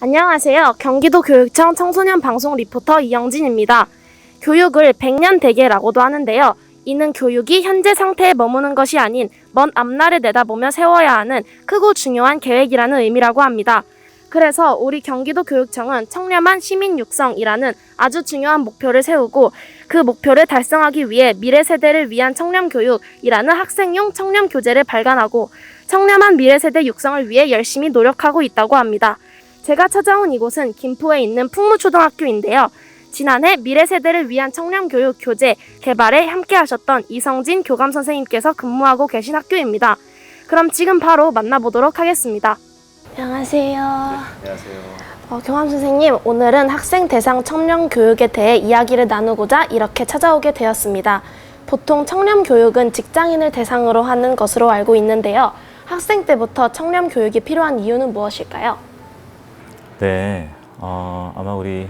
안녕하세요. 경기도교육청 청소년 방송 리포터 이영진입니다. 교육을 백년대계라고도 하는데요. 이는 교육이 현재 상태에 머무는 것이 아닌 먼 앞날을 내다보며 세워야 하는 크고 중요한 계획이라는 의미라고 합니다. 그래서 우리 경기도교육청은 청렴한 시민 육성이라는 아주 중요한 목표를 세우고 그 목표를 달성하기 위해 미래 세대를 위한 청렴교육이라는 학생용 청렴교재를 발간하고 청렴한 미래 세대 육성을 위해 열심히 노력하고 있다고 합니다. 제가 찾아온 이곳은 김포에 있는 풍무초등학교인데요. 지난해 미래 세대를 위한 청렴교육 교재 개발에 함께 하셨던 이성진 교감 선생님께서 근무하고 계신 학교입니다. 그럼 지금 바로 만나보도록 하겠습니다. 안녕하세요. 안녕하세요. 교감 선생님, 오늘은 학생 대상 청렴교육에 대해 이야기를 나누고자 이렇게 찾아오게 되었습니다. 보통 청렴교육은 직장인을 대상으로 하는 것으로 알고 있는데요. 학생 때부터 청렴교육이 필요한 이유는 무엇일까요? 네, 아마 우리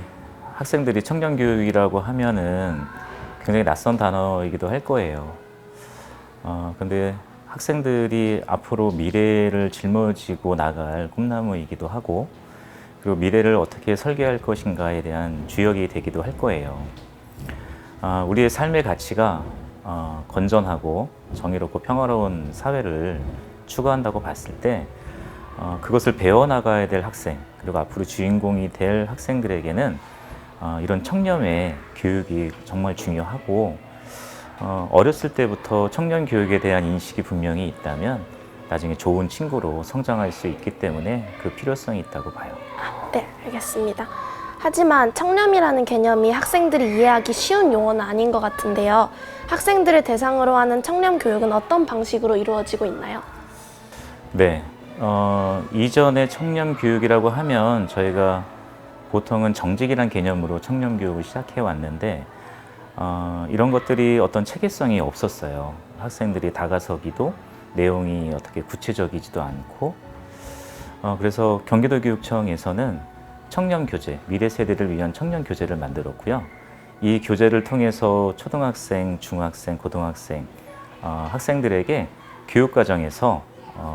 학생들이 청렴교육이라고 하면은 굉장히 낯선 단어이기도 할 거예요. 근데 학생들이 앞으로 미래를 짊어지고 나갈 꿈나무이기도 하고, 그리고 미래를 어떻게 설계할 것인가에 대한 주역이 되기도 할 거예요. 우리의 삶의 가치가 건전하고 정의롭고 평화로운 사회를 추구한다고 봤을 때 그것을 배워나가야 될 학생, 그리고 앞으로 주인공이 될 학생들에게는 이런 청렴의 교육이 정말 중요하고, 어렸을 때부터 청렴 교육에 대한 인식이 분명히 있다면 나중에 좋은 친구로 성장할 수 있기 때문에 그 필요성이 있다고 봐요. 네, 알겠습니다. 하지만 청렴이라는 개념이 학생들이 이해하기 쉬운 용어는 아닌 것 같은데요. 학생들을 대상으로 하는 청렴 교육은 어떤 방식으로 이루어지고 있나요? 네, 이전에 청렴 교육이라고 하면 저희가 보통은 정직이란 개념으로 청렴 교육을 시작해 왔는데, 이런 것들이 어떤 체계성이 없었어요. 학생들이 다가서기도 내용이 어떻게 구체적이지도 않고, 그래서 경기도교육청에서는 청렴교재, 미래 세대를 위한 청렴교재를 만들었고요. 이 교재를 통해서 초등학생, 중학생, 고등학생, 학생들에게 교육과정에서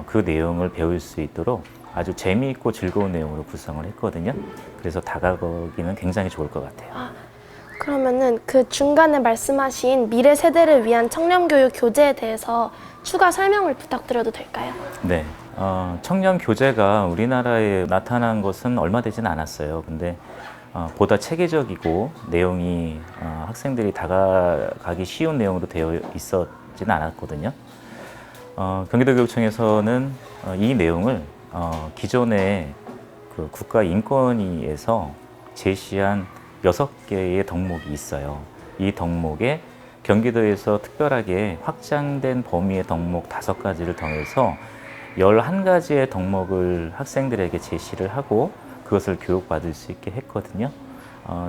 그 내용을 배울 수 있도록 아주 재미있고 즐거운 내용으로 구성을 했거든요. 그래서 다가가기는 굉장히 좋을 것 같아요. 그러면은 그 중간에 말씀하신 미래 세대를 위한 청렴교육 교재에 대해서 추가 설명을 부탁드려도 될까요? 네, 청렴 교재가 우리나라에 나타난 것은 얼마 되진 않았어요. 근데 보다 체계적이고 내용이 학생들이 다가가기 쉬운 내용으로 되어 있었지는 않았거든요. 경기도교육청에서는 이 내용을 기존의 그 국가인권위에서 제시한 6개의 덕목이 있어요. 이 덕목에 경기도에서 특별하게 확장된 범위의 덕목 5가지를 더해서 11가지의 덕목을 학생들에게 제시를 하고 그것을 교육받을 수 있게 했거든요.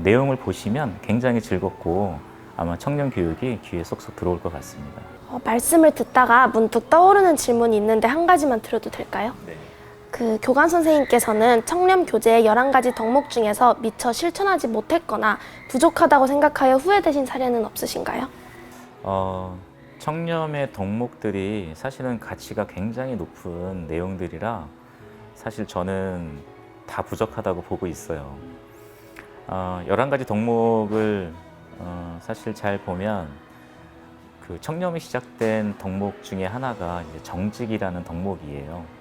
내용을 보시면 굉장히 즐겁고 아마 청렴 교육이 귀에 쏙쏙 들어올 것 같습니다. 말씀을 듣다가 문득 떠오르는 질문이 있는데 한 가지만 드려도 될까요? 네. 그 교감 선생님께서는 청렴 교재의 11가지 덕목 중에서 미처 실천하지 못했거나 부족하다고 생각하여 후회되신 사례는 없으신가요? 청렴의 덕목들이 사실은 가치가 굉장히 높은 내용들이라 사실 저는 다 부족하다고 보고 있어요. 11가지 덕목을 사실 잘 보면 그 청렴이 시작된 덕목 중에 하나가 이제 정직이라는 덕목이에요.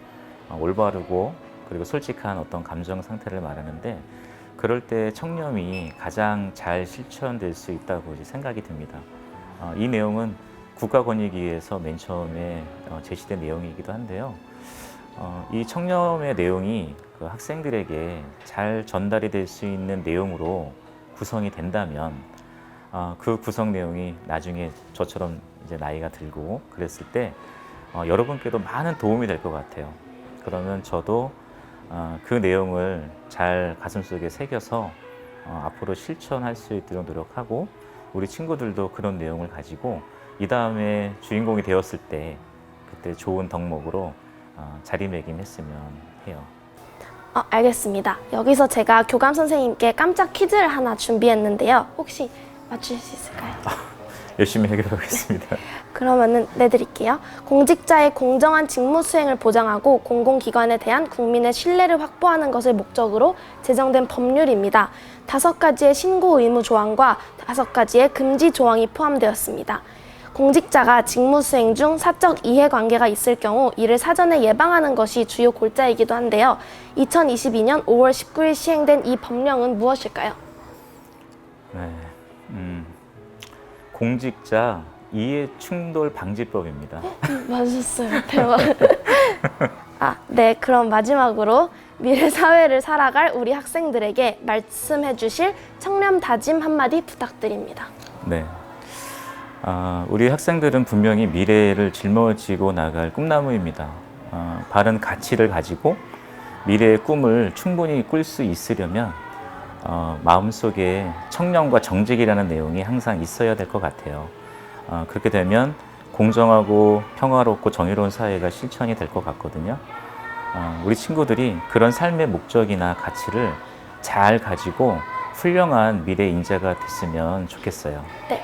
올바르고 그리고 솔직한 어떤 감정 상태를 말하는데, 그럴 때 청렴이 가장 잘 실천될 수 있다고 이제 생각이 듭니다. 이 내용은 국가권익위에서 맨 처음에 제시된 내용이기도 한데요. 이 청렴의 내용이 그 학생들에게 잘 전달이 될 수 있는 내용으로 구성이 된다면 그 구성 내용이 나중에 저처럼 이제 나이가 들고 그랬을 때 여러분께도 많은 도움이 될 것 같아요. 그러면 저도 그 내용을 잘 가슴속에 새겨서 앞으로 실천할 수 있도록 노력하고, 우리 친구들도 그런 내용을 가지고 이 다음에 주인공이 되었을 때 그때 좋은 덕목으로 자리매김했으면 해요. 알겠습니다. 여기서 제가 교감 선생님께 깜짝 퀴즈를 하나 준비했는데요. 혹시 맞추실 수 있을까요? 열심히 해결하겠습니다. 그러면은 내드릴게요. 공직자의 공정한 직무 수행을 보장하고 공공기관에 대한 국민의 신뢰를 확보하는 것을 목적으로 제정된 법률입니다. 5가지의 신고 의무 조항과 5가지의 금지 조항이 포함되었습니다. 공직자가 직무 수행 중 사적 이해관계가 있을 경우 이를 사전에 예방하는 것이 주요 골자이기도 한데요. 2022년 5월 19일 시행된 이 법령은 무엇일까요? 네, 공직자 이해충돌 방지법입니다. 맞으셨어요. 대박. 네. 그럼 마지막으로 미래 사회를 살아갈 우리 학생들에게 말씀해 주실 청렴 다짐 한마디 부탁드립니다. 네. 우리 학생들은 분명히 미래를 짊어지고 나갈 꿈나무입니다. 바른 가치를 가지고 미래의 꿈을 충분히 꿀 수 있으려면 마음속에 청렴과 정직이라는 내용이 항상 있어야 될 것 같아요. 그렇게 되면 공정하고 평화롭고 정의로운 사회가 실천이 될 것 같거든요. 우리 친구들이 그런 삶의 목적이나 가치를 잘 가지고 훌륭한 미래 인재가 됐으면 좋겠어요. 네,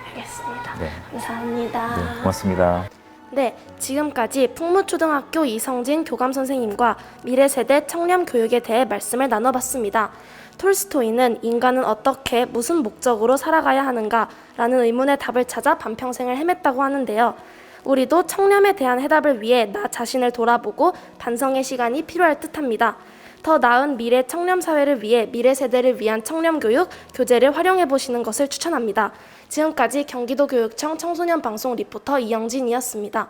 알겠습니다. 네. 감사합니다. 네, 고맙습니다. 네, 지금까지 풍무초등학교 이성진 교감 선생님과 미래세대 청렴 교육에 대해 말씀을 나눠봤습니다. 톨스토이는 인간은 어떻게 무슨 목적으로 살아가야 하는가 라는 의문의 답을 찾아 반평생을 헤맸다고 하는데요. 우리도 청렴에 대한 해답을 위해 나 자신을 돌아보고 반성의 시간이 필요할 듯합니다. 더 나은 미래 청렴 사회를 위해 미래 세대를 위한 청렴 교육, 교재를 활용해 보시는 것을 추천합니다. 지금까지 경기도교육청 청소년 방송 리포터 이영진이었습니다.